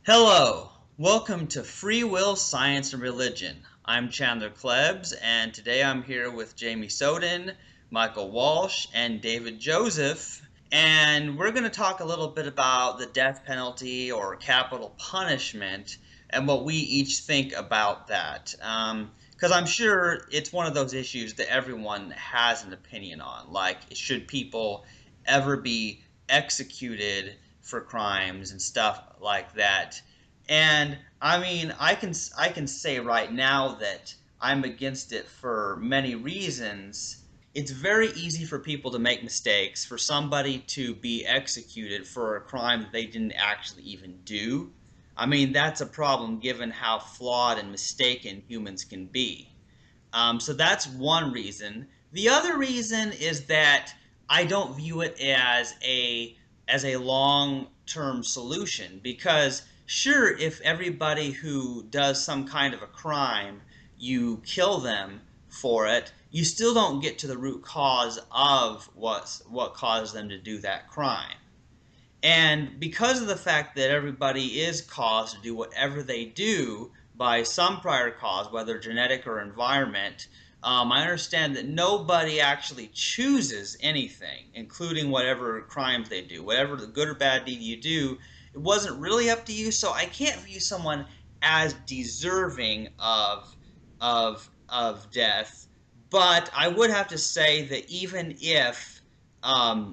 Hello, welcome to Free Will, Science, and Religion. I'm Chandler Klebs, and today I'm here with Jamie Soden, Michael Walsh, and David Joseph. And we're going to talk a little bit about the death penalty or capital punishment and what we each think about that. Because I'm sure it's one of those issues that everyone has an opinion on. Like, should people ever be executed for crimes and stuff like that? And I mean, I can say right now that I'm against it for many reasons. It's very easy for people to make mistakes, for somebody to be executed for a crime that they didn't actually even do. I mean, that's a problem given how flawed and mistaken humans can be. So that's one reason. The other reason is that I don't view it as a long-term solution because sure, if everybody who does some kind of a crime, you kill them for it, you still don't get to the root cause of what caused them to do that crime. And because of the fact that everybody is caused to do whatever they do by some prior cause, whether genetic or environment, I understand that nobody actually chooses anything, including whatever crimes they do. Whatever the good or bad deed you do, it wasn't really up to you. So I can't view someone as deserving of death. But I would have to say that even if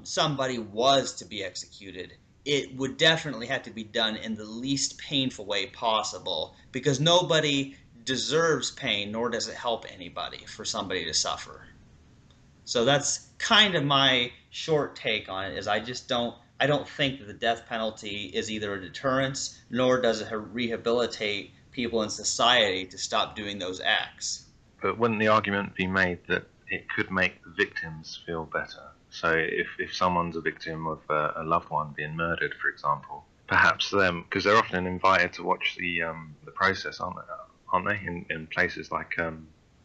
somebody was to be executed, it would definitely have to be done in the least painful way possible because nobody deserves pain, nor does it help anybody for somebody to suffer. So that's kind of my short take on it. Is I don't think that the death penalty is either a deterrence nor does it rehabilitate people in society to stop doing those acts. But wouldn't the argument be made that it could make the victims feel better? So if someone's a victim of a loved one being murdered, for example, perhaps them, because they're often invited to watch the process, aren't they? In places like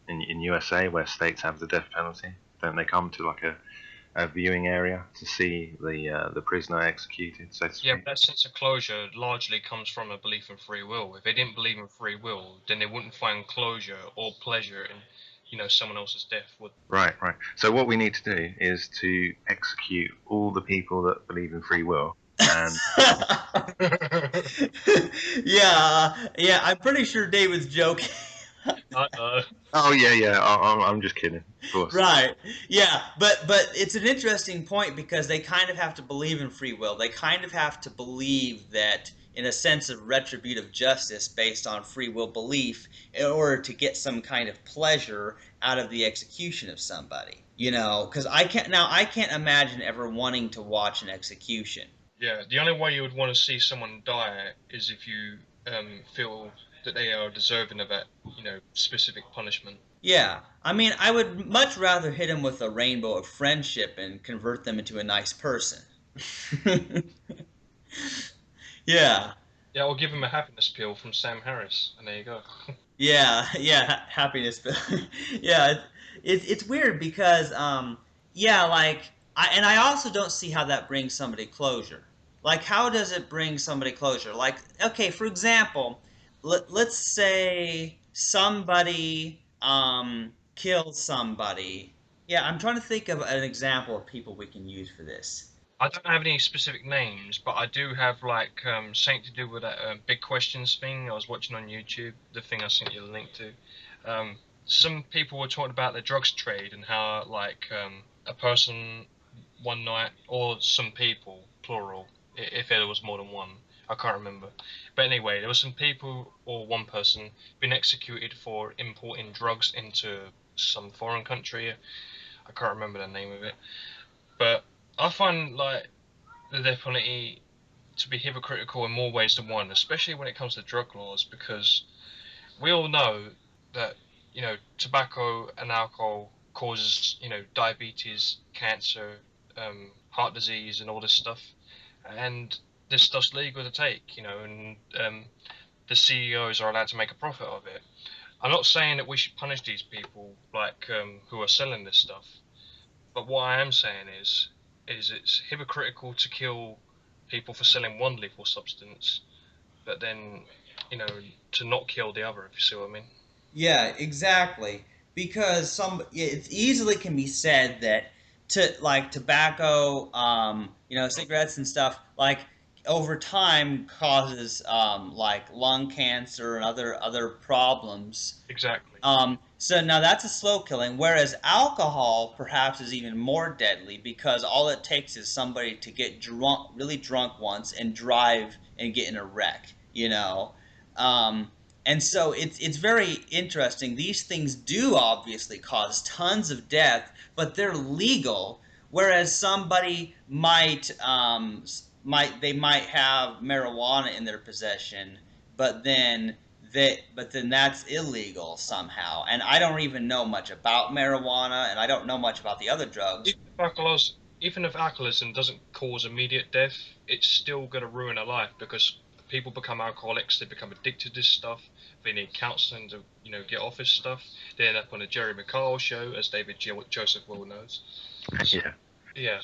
in USA where states have the death penalty, don't they come to like a viewing area to see the prisoner executed, so to Yeah, speak? but that sense of closure largely comes from a belief in free will. If they didn't believe in free will, then they wouldn't find closure or pleasure in, someone else's death. Would Right, right. So what we need to do is to execute all the people that believe in free will, and Yeah, I'm pretty sure David's joking. uh, oh yeah, yeah. I'm just kidding, of course. Right. Yeah, but it's an interesting point because they kind of have to believe in free will. They kind of have to believe that in a sense of retributive justice based on free will belief in order to get some kind of pleasure out of the execution of somebody. Because I can't imagine ever wanting to watch an execution. yeah, the only way you would want to see someone die is if you feel that they are deserving of that, specific punishment. Yeah, I mean, I would much rather hit him with a rainbow of friendship and convert them into a nice person. Yeah, Yeah, or give him a happiness pill from Sam Harris, and there you go. yeah, happiness. Yeah, it's weird because yeah, like I also don't see how that brings somebody closure. Like, how does it bring somebody closure? Like, okay, for example, let's say somebody kills somebody. Yeah, I'm trying to think of an example of people we can use for this. I don't have any specific names, but I do have like something to do with that big questions thing I was watching on YouTube. The thing I sent you the link to. Some people were talking about the drugs trade and how like a person one night, or some people plural, if there was more than one. I can't remember. But anyway, there were some people or one person being executed for importing drugs into some foreign country. I can't remember the name of it. But I find like the death penalty to be hypocritical in more ways than one, especially when it comes to drug laws, because we all know that tobacco and alcohol causes diabetes, cancer, heart disease, and all this stuff, and this stuff's legal to take, and the CEOs are allowed to make a profit of it. I'm not saying that we should punish these people like who are selling this stuff, but what I am saying is it's hypocritical to kill people for selling one lethal substance, but then, you know, to not kill the other, if you see what I mean. Yeah, exactly. Because it easily can be said that to like tobacco, cigarettes and stuff, like over time causes like lung cancer and other problems. Exactly. So now that's a slow killing, whereas alcohol perhaps is even more deadly because all it takes is somebody to get drunk, really drunk once, and drive and get in a wreck, you know. Um, and so it's very interesting. These things do obviously cause tons of death, but they're legal. Whereas somebody might have marijuana in their possession, but then that's illegal somehow. And I don't even know much about marijuana, and I don't know much about the other drugs. Even if alcoholism doesn't cause immediate death, it's still going to ruin a life because people become alcoholics. They become addicted to this stuff. They need counselling to, get off this stuff. They end up on a Jerry McCall show, as Joseph well knows. So, Yeah. yeah.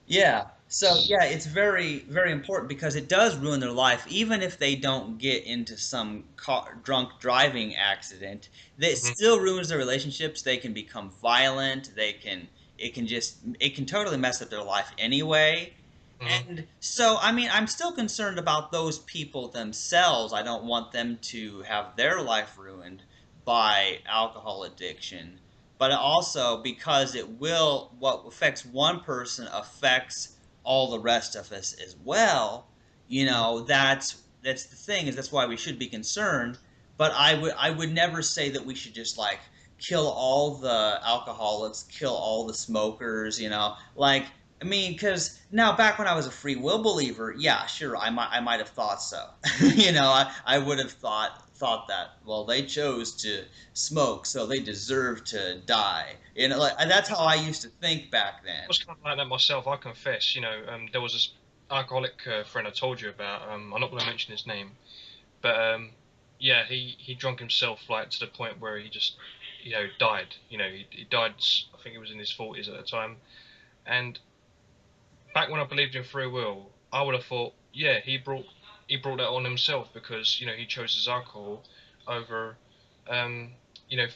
Yeah. So yeah, it's very, very important because it does ruin their life, even if they don't get into some drunk driving accident. It hmm still ruins their relationships. They can become violent. It can totally mess up their life anyway. hmm And so, I mean, I'm still concerned about those people themselves. I don't want them to have their life ruined by alcohol addiction, but also because what affects one person affects all the rest of us as well. That's the thing, is that's why we should be concerned. But I would never say that we should just like kill all the alcoholics, kill all the smokers, like, I mean, because now back when I was a free will believer, yeah, sure, I might have thought so. I would have thought that, well, they chose to smoke, so they deserve to die. Like that's how I used to think back I then. was kind of like that myself, I confess. There was this alcoholic friend I told you about. I'm not going to mention his name, but yeah, he drunk himself like to the point where he just, died. He died. I think he was in his 40s at the time. And back when I believed in free will, I would have thought, yeah, he brought that on himself because he chose his alcohol over, um,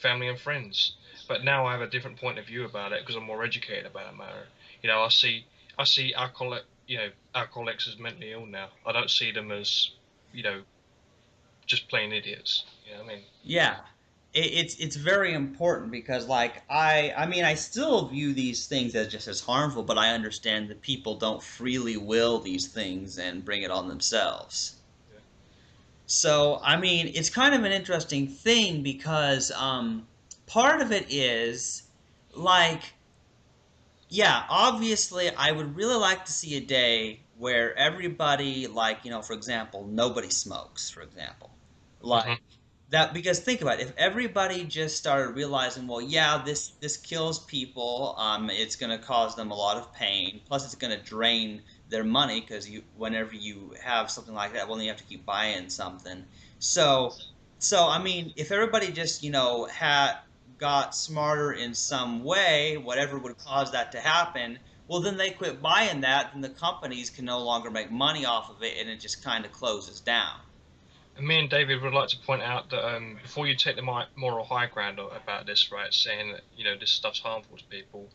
family and friends. But now I have a different point of view about it because I'm more educated about the matter. I see alcoholics as mentally ill now. I don't see them as, you know, just plain idiots. You know what I mean? Yeah, it's very important because like I mean I still view these things as just as harmful, but I understand that people don't freely will these things and bring it on themselves. Yeah. So, I mean, it's kind of an interesting thing because part of it is like, yeah, obviously, I would really like to see a day where everybody, like, for example, nobody smokes, for example. hmm Like that, because think about it, if everybody just started realizing, well, yeah, this kills people, it's going to cause them a lot of pain, plus it's going to drain their money because whenever you have something like that, well, then you have to keep buying something. So, so I mean, if everybody just, had got smarter in some way, whatever would cause that to happen, well, then they quit buying that, then the companies can no longer make money off of it, and it just kind of closes down. And me and David would like to point out that before you take the moral high ground about this, right, saying that this stuff's harmful to people,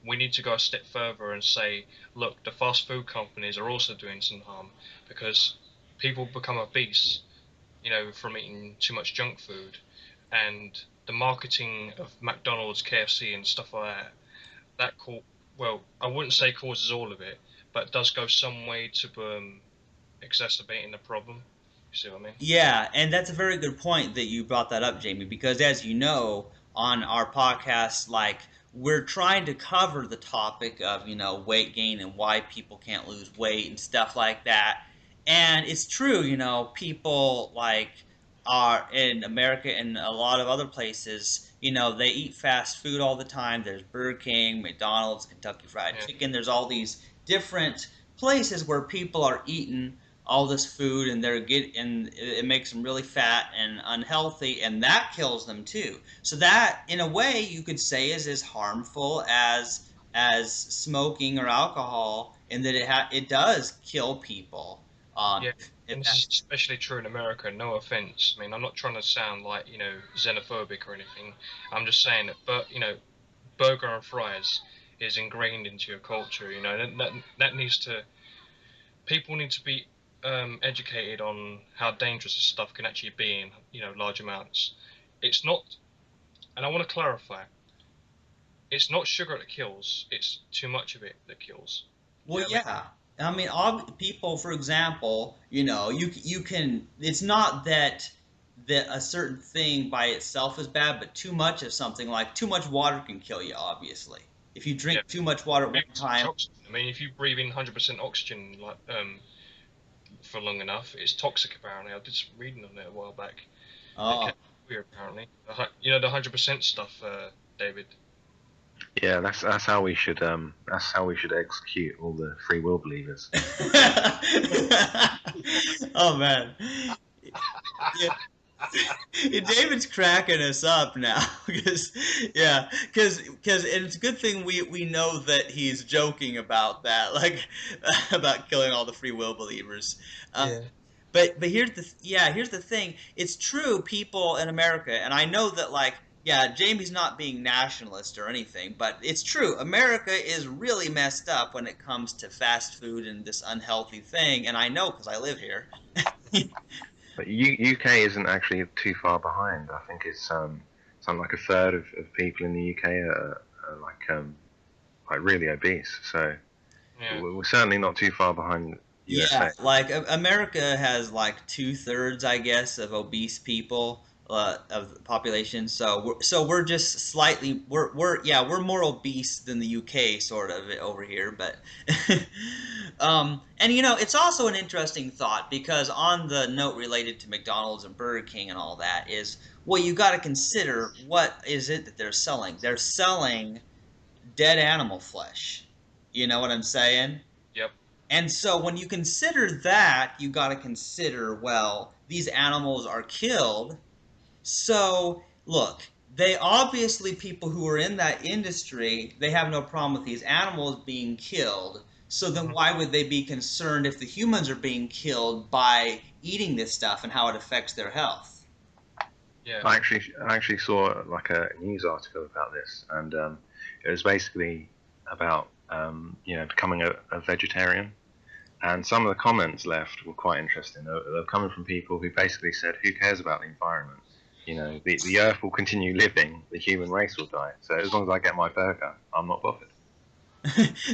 we need to go a step further and say, look, the fast food companies are also doing some harm because people become obese, from eating too much junk food, and the marketing of McDonald's, KFC, and stuff like that. Well, I wouldn't say causes all of it, but does go some way to exacerbating the problem. You see what I mean? Yeah, and that's a very good point that you brought that up, Jamie, because as you know, on our podcast, like we're trying to cover the topic of, weight gain and why people can't lose weight and stuff like that. And it's true, people like are in America and a lot of other places, they eat fast food all the time. There's Burger King, McDonald's, Kentucky Fried Yeah. Chicken. There's all these different places where people are eating all this food and it makes them really fat and unhealthy, and that kills them too. So that in a way you could say is as harmful as smoking or alcohol, in that it does kill people. Yeah, If and this that is especially true in America. No offense. I mean, I'm not trying to sound like, xenophobic or anything. I'm just saying that, but burger and fries is ingrained into your culture. That needs to. People need to be educated on how dangerous this stuff can actually be in large amounts. It's not, and I want to clarify. It's not sugar that kills. It's too much of it that kills. Well, You know what I mean? yeah. I mean, people, for example, you can. It's not that a certain thing by itself is bad, but too much of something, like too much water, can kill you. Obviously, if you Yeah. drink too much water at one Breathing too much time. oxygen. I mean, if you breathe in 100% oxygen for long enough, it's toxic. Apparently, I did some reading on it a while back. It can Oh, be apparently. The 100% stuff, David. Yeah, that's how we should execute all the free will believers. oh man, yeah. David's cracking us up now because because it's a good thing we know that he's joking about that, like about killing all the free will believers. Um, Yeah. but here's the thing. It's true, people in America, and I know that, like, yeah, Jamie's not being nationalist or anything, but it's true. America is really messed up when it comes to fast food and this unhealthy thing, and I know because I live here. But UK isn't actually too far behind. I think it's something like a third of people in the UK are like really obese. So Yeah. we're certainly not too far behind Yeah, USA. like America has like 2/3, I guess, of obese people of the population. So we're just slightly we're more obese than the UK sort of over here, but and it's also an interesting thought because on the note related to McDonald's and Burger King and all that is, well, you got to consider what is it that they're selling? They're selling dead animal flesh. You know what I'm saying? Yep. And so when you consider that, you got to consider, well, these animals are killed. So look, they obviously, people who are in that industry, they have no problem with these animals being killed. So then Hmm. why would they be concerned if the humans are being killed by eating this stuff and how it affects their health? Yeah. I actually saw like a news article about this, and it was basically about becoming a vegetarian. And some of the comments left were quite interesting. They were coming from people who basically said, "Who cares about the environment? The Earth will continue living. The human race will die. So as long as I get my burger, I'm not bothered."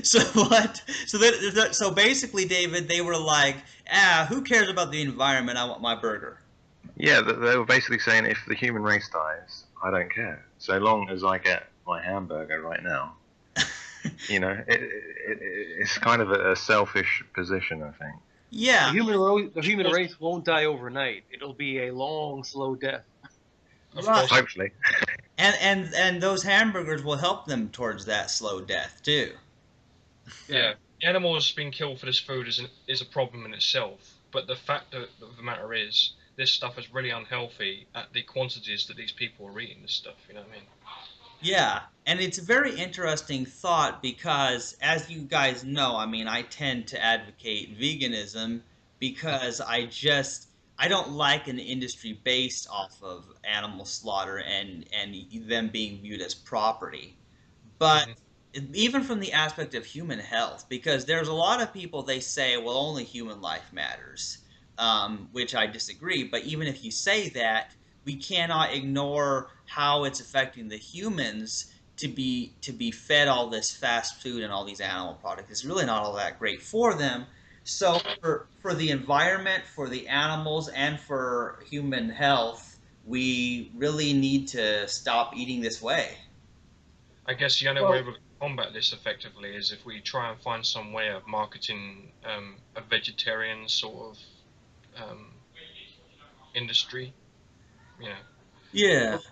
So what? So basically, David, they were like, who cares about the environment? I want my burger. Yeah, they were basically saying, if the human race dies, I don't care. So long as I get my hamburger right now. It's kind of a selfish position, I think. The Yeah, human race won't die overnight. It'll be a long, slow death. Of right. course. Hopefully. And those hamburgers will help them towards that slow death too. Yeah. The animals being killed for this food is a problem in itself. But the fact of the matter is, this stuff is really unhealthy at the quantities that these people are eating this stuff. You know what I mean? Yeah, and it's a very interesting thought because, as you guys know, I mean, I tend to advocate veganism because I don't like an industry based off of animal slaughter and them being viewed as property. But Mm-hmm. even from the aspect of human health, because there's a lot of people, they say, well, only human life matters, which I disagree. But even if you say that, we cannot ignore how it's affecting the humans to be fed all this fast food and all these animal products. It's really not all that great for them. So for the environment, for the animals, and for human health, we really need to stop eating this way. I guess the only way Well, we can combat this effectively is if we try and find some way of marketing a vegetarian sort of industry. You know. Yeah. well,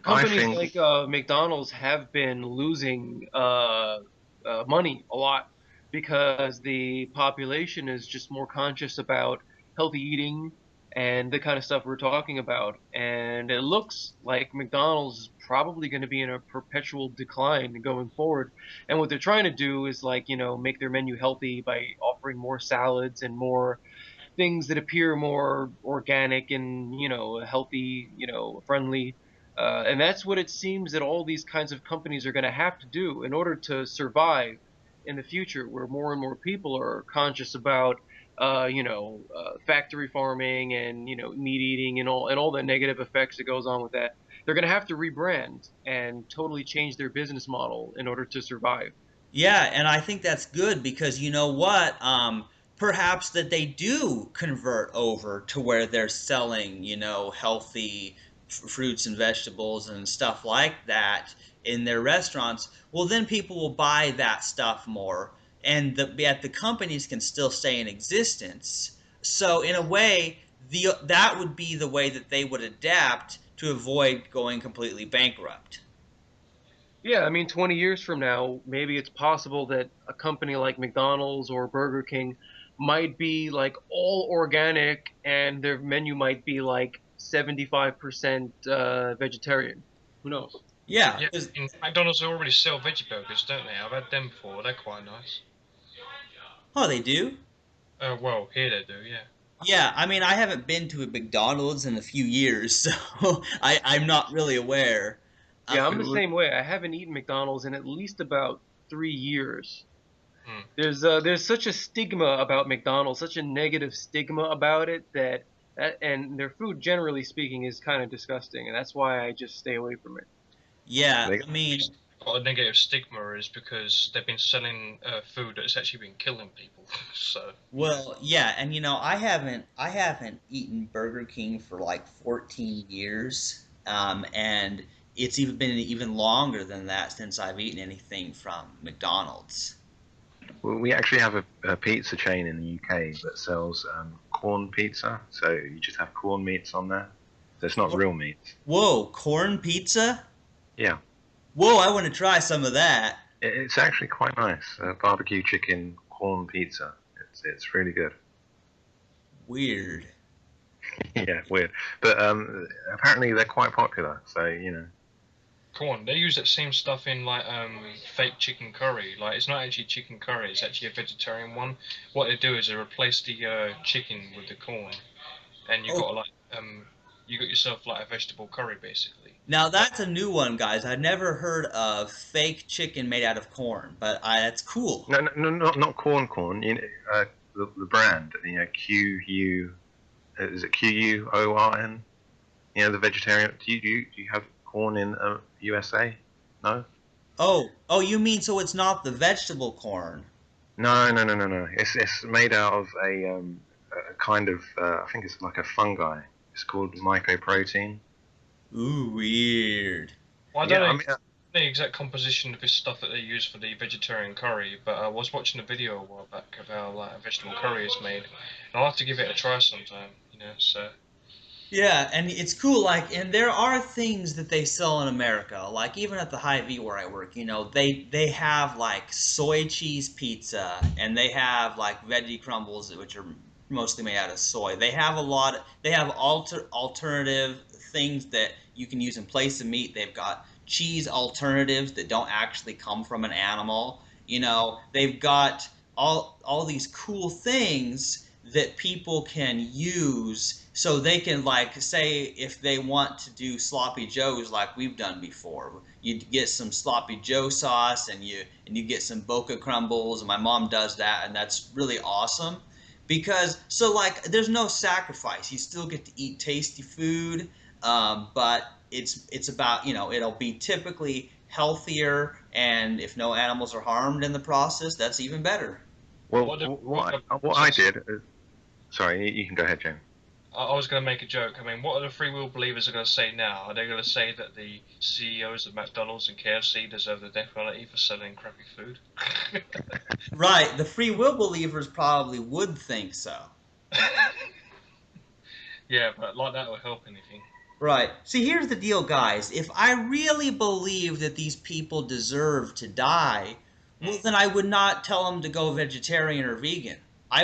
I companies think, like McDonald's have been losing money a lot because the population is just more conscious about healthy eating and the kind of stuff we're talking about. And it looks like McDonald's is probably going to be in a perpetual decline going forward. And what they're trying to do is like, make their menu healthy by offering more salads and more things that appear more organic and healthy, friendly. And that's what it seems that all these kinds of companies are going to have to do in order to survive in the future, where more and more people are conscious about factory farming and meat eating and all the negative effects that goes on with that. They're going to have to rebrand and totally change their business model in order to survive. Yeah, and I think that's good because you know what? Perhaps that they do convert over to where they're selling, healthy fruits and vegetables and stuff like that in their restaurants. Well, then people will buy that stuff more, and yet the companies can still stay in existence. So in a way, that would be the way that they would adapt to avoid going completely bankrupt. Yeah, I mean, 20 years from now, maybe it's possible that a company like McDonald's or Burger King might be like all organic and their menu might be like 75% vegetarian. Who knows? Yeah, Yeah, 'cause- in McDonald's they already sell veggie burgers, don't they? I've had them before. They're quite nice. oh, they do. Well, here they do. Yeah. Yeah, I mean, I haven't been to a McDonald's in a few years, so I'm not really aware. Yeah, I'm the We- same way. I haven't eaten McDonald's in at least about 3 years. Hmm. There's such a stigma about McDonald's, such a negative stigma about it and their food, generally speaking, is kind of disgusting, and that's why I just stay away from it. Yeah, they- I mean, Got a negative stigma is because they've been selling food that's actually been killing people. So yeah. well, yeah, and I haven't eaten Burger King for like 14 years, and it's even been even longer than that since I've eaten anything from McDonald's. we actually have a pizza chain in the UK that sells corn pizza. So you just have corn meats on there. So it's not real meat. Whoa, corn pizza? Yeah, Whoa, I want to try some of that. it's actually quite nice. Barbecue chicken corn pizza. It's really good. Weird. Yeah, weird. But apparently they're quite popular. So Corn. They use that same stuff in like fake chicken curry. Like it's not actually chicken curry. It's actually a vegetarian one. What they do is they replace the chicken with the corn, and you Oh, got like you got yourself like a vegetable curry basically. now that's a new one, guys. I've never heard of fake chicken made out of corn, but that's cool. no, not corn corn. The brand. QU. Is it QUORN? The vegetarian. Do you have corn in USA? No. Oh, you mean so it's not the vegetable corn? No, no, no, no, no. It's made out of a kind of I think it's like a fungi. It's called mycoprotein. Ooh, weird. Well, I Yeah, don't I know mean, the exact composition of this stuff that they use for the vegetarian curry, but I was watching a video a while back of how like a vegetable curry is made. And I'll have to give it a try sometime. So Yeah, and it's cool. Like, and there are things that they sell in America. Like, even at the Hy-Vee where I work, they have like soy cheese pizza, and they have like veggie crumbles, which are mostly made out of soy. They have a lot. They have alternative things that you can use in place of meat. They've got cheese alternatives that don't actually come from an animal. They've got all these cool things that people can use so they can, like, say if they want to do sloppy joes like we've done before, you get some sloppy joe sauce and you get some boca crumbles, and my mom does that, and that's really awesome because so like there's no sacrifice. You still get to eat tasty food, but it's about, it'll be typically healthier, and if no animals are harmed in the process, that's even better. well, what do what I did. Sorry, you can go ahead, James. I was going to make a joke. I mean, what are the free will believers are going to say now? Are they going to say that the CEOs of McDonald's and KFC deserve the death penalty for selling crappy food? Right, the free will believers probably would think so. Yeah, but like that will help anything. Right. See, here's the deal, guys. If I really believe that these people deserve to die, well, then I would not tell them to go vegetarian or vegan. I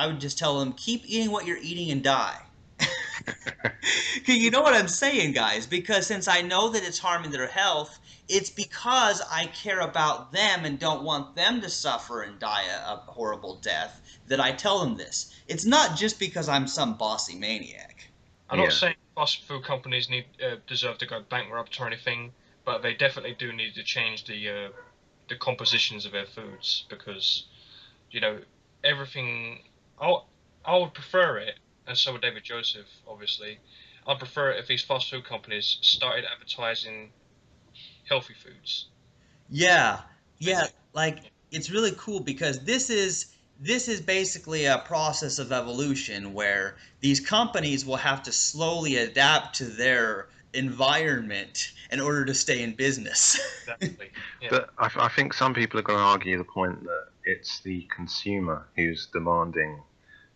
would just tell them, keep eating what you're eating and die. You know what I'm saying, guys? Because since I know that it's harming their health, it's because I care about them and don't want them to suffer and die a horrible death that I tell them this. It's not just because I'm some bossy maniac. I'm not Yeah. saying fast food companies deserve to go bankrupt or anything, but they definitely do need to change the compositions of their foods because you know everything. I I would prefer it, and so would David Joseph, obviously. I'd prefer it if these fast food companies started advertising healthy foods. Yeah, They yeah, do. like it's really cool because this is basically a process of evolution where these companies will have to slowly adapt to their environment in order to stay in business. Exactly. Yeah. But I think some people are going to argue the point that it's the consumer who's demanding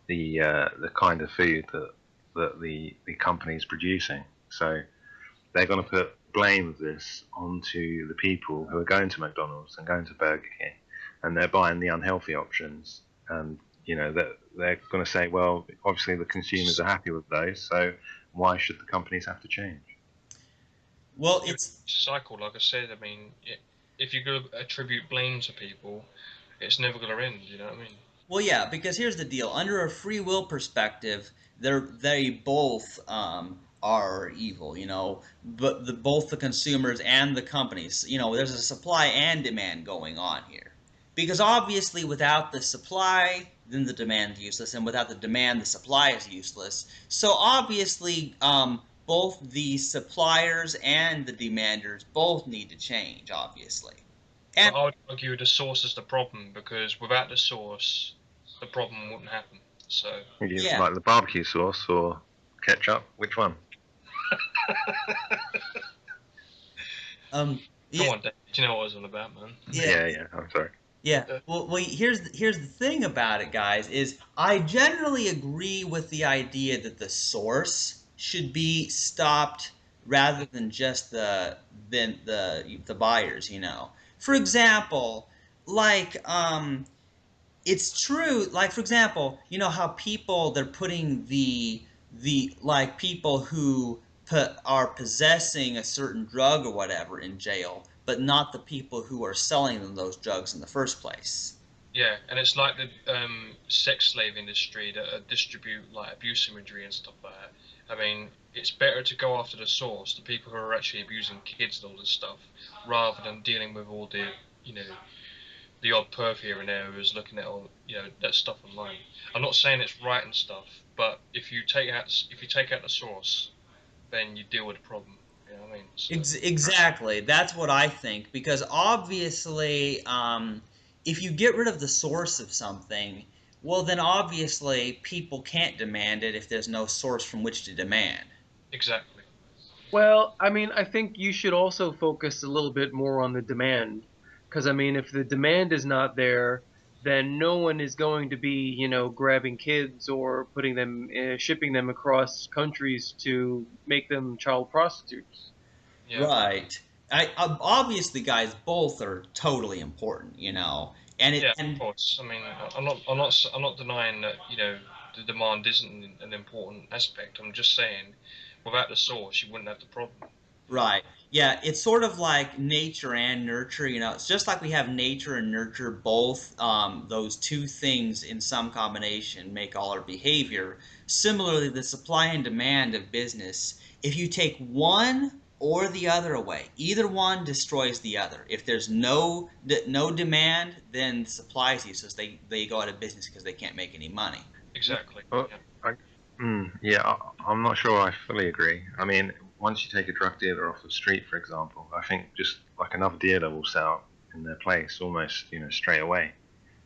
the kind of food that the company is producing. So they're going to put blame of this onto the people who are going to McDonald's and going to Burger King, and they're buying the unhealthy options. And that they're going to say, well, obviously the consumers are happy with those, so why should the companies have to change? Well, Yeah, it's it's a cycle, like I said. I mean, if you go attribute blame to people, it's never going to end. You know what I mean? Well, yeah, because here's the deal. Under a free will perspective, they both are evil, but both the consumers and the companies. There's a supply and demand going on here. Because obviously, without the supply, then the demand is useless, and without the demand, the supply is useless. So obviously, both the suppliers and the demanders both need to change, obviously. But And I would argue the source is the problem because without the source, the problem wouldn't happen. So, Would you yeah, like the barbecue sauce or ketchup? Which one? um, come yeah, on, Dave. Do you know what I was on about, man? yeah. Yeah, I'm sorry. Yeah. Uh, Well, here's the thing about it, guys, is I generally agree with the idea that the source should be stopped rather than just the buyers. For example, like it's true, like for example, you know how people they're putting the like people who are possessing a certain drug or whatever in jail, but not the people who are selling them those drugs in the first place. yeah, and it's like the sex slave industry that distribute like abuse imagery and stuff like that. I mean, it's better to go after the source, the people who are actually abusing kids and all this stuff, rather than dealing with all you know, the odd perv here and there who's looking at all that stuff online. I'm not saying it's right and stuff, but if you take out the source, then you deal with the problem. You know what I mean? So Exactly. That's what I think. Because obviously, if you get rid of the source of something, well, then obviously people can't demand it if there's no source from which to demand. exactly. Well, I mean, I think you should also focus a little bit more on the demand. Because, I mean, if the demand is not there, then no one is going to be, grabbing kids or shipping them across countries to make them child prostitutes. Yeah. Right. Obviously, guys, both are totally important. And it Yeah, of and course. I mean, I'm not denying that the demand isn't an important aspect. I'm just saying, without the source, you wouldn't have the problem. right. Yeah, it's sort of like nature and nurture. It's just like we have nature and nurture both those two things in some combination make all our behavior. Similarly, the supply and demand of business, if you take one or the other away, either one destroys the other. If there's no demand, then supply is useless. They go out of business because they can't make any money. Exactly. Well, Yeah. yeah, I'm not sure I fully agree. I mean, once you take a drug dealer off the street, for example, I think just like another dealer will set up in their place almost, straight away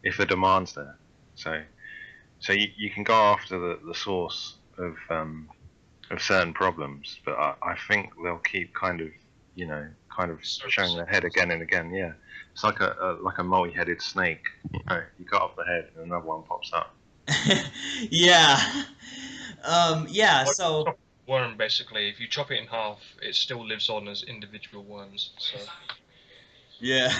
if the demand's there. So, so you can go after the source of certain problems, but I think they'll keep kind of showing Surface. their head again and again. Yeah, it's like a multi-headed snake. You cut off the head and another one pops up. Yeah. Yeah, Like so chop worm, basically. If you chop it in half, it still lives on as individual worms. So yeah.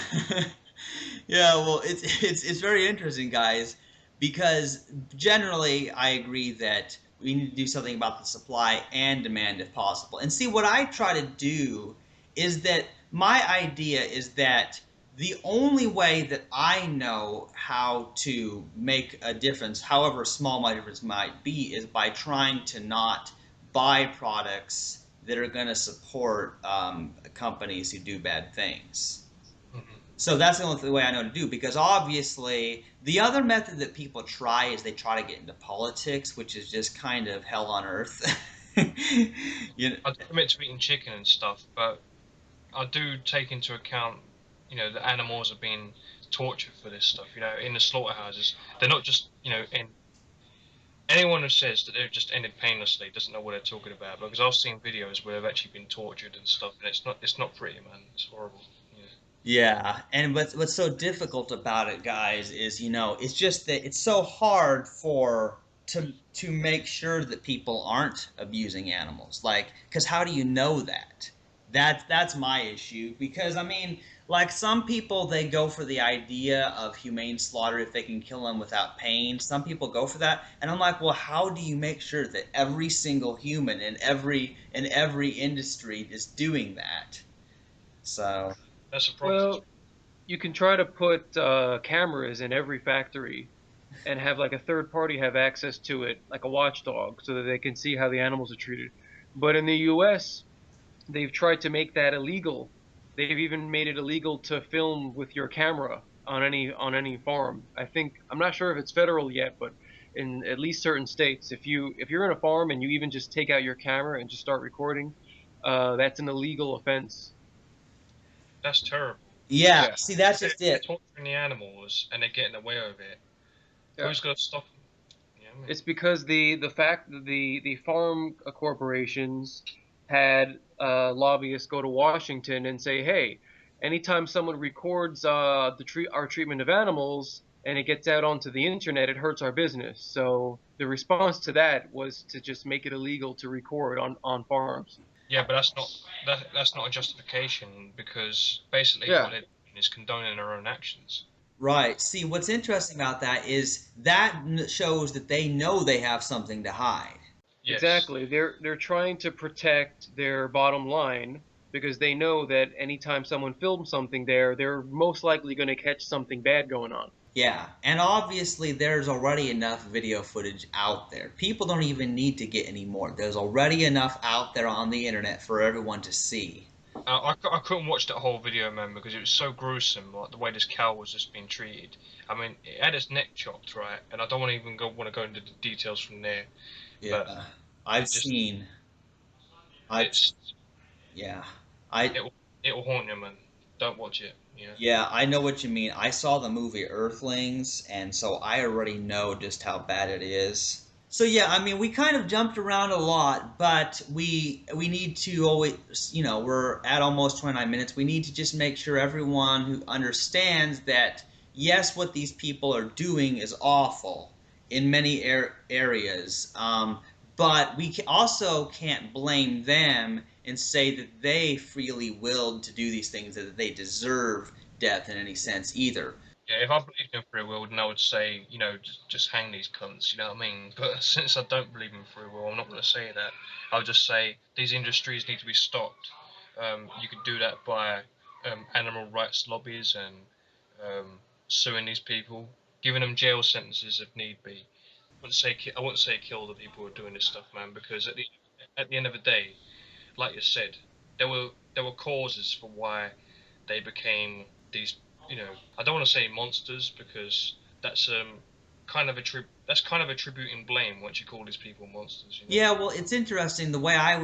Yeah, well, it's very interesting, guys. because generally I agree that we need to do something about the supply and demand if possible. And see, what I try to do is that my idea is that the only way that I know how to make a difference, however small my difference might be, is by trying to not buy products that are going to support companies who do bad things. Hmm. So that's the only way I know to do, because obviously the other method that people try is they try to get into politics, which is just kind of hell on earth. you know, I do admit to eating chicken and stuff, but I do take into account, the animals are being tortured for this stuff. In the slaughterhouses, they're not just, in anyone who says that they've just ended painlessly doesn't know what they're talking about. Because I've seen videos where they've actually been tortured and stuff, and it's not pretty, man. It's horrible. Yeah. Yeah, and what's so difficult about it, guys, is it's just that it's so hard for to make sure that people aren't abusing animals. Like, because how do you know that? That's my issue. Because I mean, like some people they go for the idea of humane slaughter if they can kill them without pain. Some people go for that, and I'm like, well, how do you make sure that every single human in every industry is doing that? So. That's a problem. Well, you can try to put cameras in every factory and have like a third party have access to it, like a watchdog, so that they can see how the animals are treated. But in the U.S., they've tried to make that illegal. They've even made it illegal to film with your camera on any farm. I'm not sure if it's federal yet, but in at least certain states, if you're in a farm and you even just take out your camera and just start recording, that's an illegal offense. That's terrible. Yeah, Yeah. see, that's They're, just they're it. torturing the animals and they're getting away with it. Yeah. Who's gonna stop them? You know what I mean? It's because the fact that the farm corporations had lobbyists go to Washington and say, hey, anytime someone records our treatment of animals and it gets out onto the internet, it hurts our business. So the response to that was to just make it illegal to record on farms. Yeah, but that's not a justification because basically what Yeah. they're doing is condoning their own actions. Right. See, what's interesting about that is that shows that they know they have something to hide. Yes. Exactly. They're trying to protect their bottom line because they know that anytime someone films something there, they're most likely going to catch something bad going on. Yeah, and obviously there's already enough video footage out there. People don't even need to get any more. There's already enough out there on the internet for everyone to see. I couldn't watch that whole video, man, because it was so gruesome, like the way this cow was just being treated. I mean, it had its neck chopped, right? And I don't want to go into the details from there, but Yeah, I've it just seen. I've it's yeah. I it will haunt you, man. Don't watch it. Yeah, I know what you mean. I saw the movie Earthlings, and so I already know just how bad it is. So yeah, I mean, we kind of jumped around a lot, but we need to always, we're at almost 29 minutes. We need to just make sure everyone who understands that yes, what these people are doing is awful in many areas, but we also can't blame them and say that they freely willed to do these things, that they deserve death in any sense either. Yeah, if I believed in free will, then I would say, just hang these cunts, you know what I mean? But since I don't believe in free will, I'm not going to say that. I'll just say these industries need to be stopped. You could do that by animal rights lobbies and suing these people, giving them jail sentences if need be. I wouldn't say kill the people who are doing this stuff, man, because at the end of the day, like you said, there were causes for why they became these. I don't want to say monsters because that's kind of attributing blame once you call these people monsters. Yeah, well, it's interesting. The way I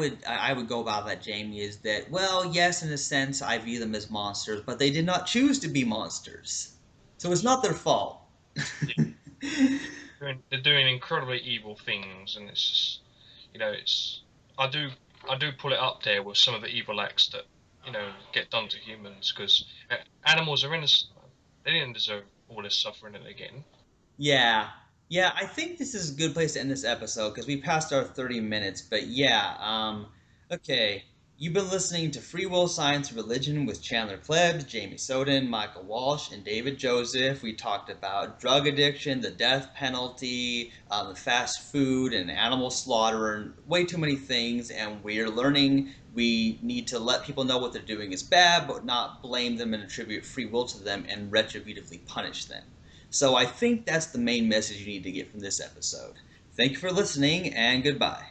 would go about that, Jamie, is that well, yes, in a sense, I view them as monsters, but they did not choose to be monsters, so it's not their fault. Yeah, they're doing incredibly evil things, and it's just, it's I do I do pull it up there with some of the evil acts that get done to humans because animals are innocent. They didn't deserve all this suffering that they're getting. Yeah. Yeah, I think this is a good place to end this episode because we passed our 30 minutes. But yeah, okay. You've been listening to Free Will, Science, and Religion with Chandler Klebs, Jamie Soden, Michael Walsh, and David Joseph. We talked about drug addiction, the death penalty, fast food, and animal slaughter, and way too many things. And we're learning we need to let people know what they're doing is bad, but not blame them and attribute free will to them and retributively punish them. So I think that's the main message you need to get from this episode. Thank you for listening, and goodbye.